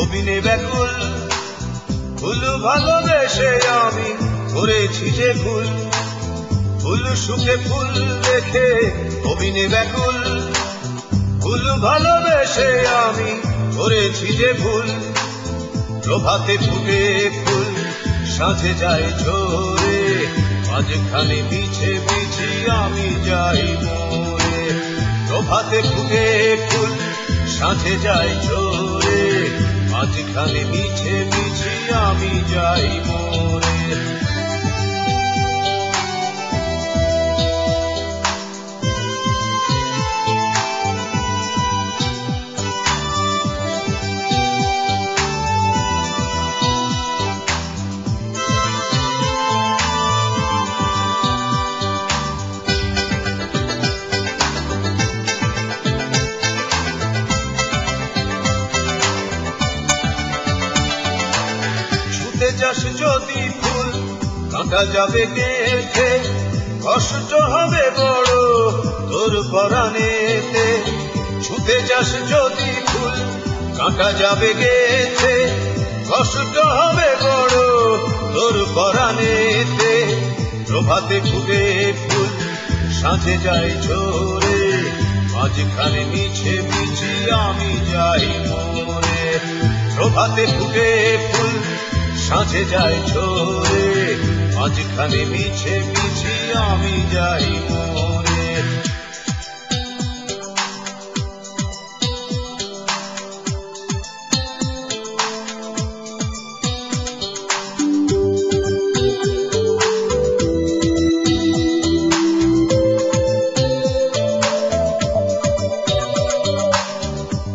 অভিনে ব্যাকুল ফুল ভালোবেসে আমি করেছি যে ভুল ফুল সুখে ফুল দেখে অভিনে ব্যাকুল ফুল ভালোবেসে আমি করেছি যে ভুল প্রভাতে ফুটে ফুল সাঁঝে যায় ঝরে মাঝখানে মিছে মিছি আমি যাই মরে প্রভাতে ফুটে ফুল সাঁঝে যায় ঝরে মাঝখানে মিছে মিছি আমি যাই মরে যাস যদি ফুল কাঁটা যাবে গেছে কষ্ট হবে বড় তোর পরাণেতে ছুতে যাস যদি ফুল কাঁটা যাবে গেছে কষ্ট হবে বড় তোর পরাণেতে প্রভাতে ফুটে ফুল সাঁঝে যায় ঝরে মাঝখানে মিছে মিছি আমি যাই মরে প্রভাতে ফুটে ফুল সাঁঝে যায় ঝরে মাঝখানে মিছে মিছি আমি যাই মরে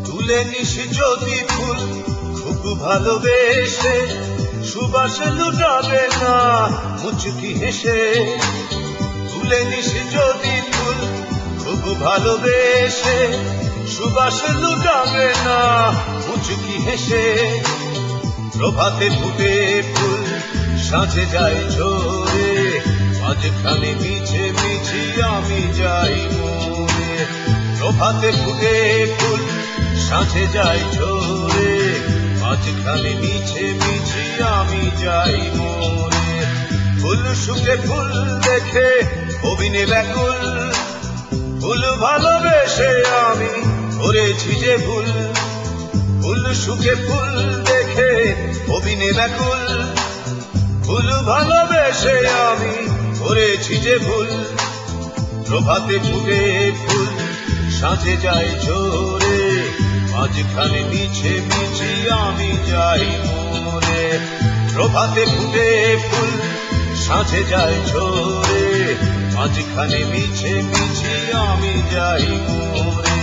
তুলে নিস যদি ফুল খুব ভালোবেসে সুবাস লুটাবে না মুচকি হেসে তুলে নিস যদি ফুল খুব ভালোবেসে সুবাস লুটাবে না মুচকি হেসে প্রভাতে ফুটে ফুল সাঁঝে যায় ঝরে মাঝখানে মিছে মিছি আমি যাই মরে প্রভাতে ফুটে ফুল সাঁঝে যায় ঝরে মাঝখানে মিছে মিছি আমি যাই মরে ফুল সুখে ফুল দেখে অভিনে ব্যাকুল ফুল ভালোবেসে আমি করেছি যে ভুল ফুল সুখে ফুল দেখে অভিনে ব্যাকুল ফুল ভালোবেসে আমি করেছি যে ভুল প্রভাতে ফুটে ফুল সাঁঝে যায় ঝরে মাঝখানে মিছে মিছি আমি যাই মরে প্রভাতে ফুটে ফুল সাঁঝে যায় ঝরে মাঝখানে মিছে মিছি আমি যাই মরে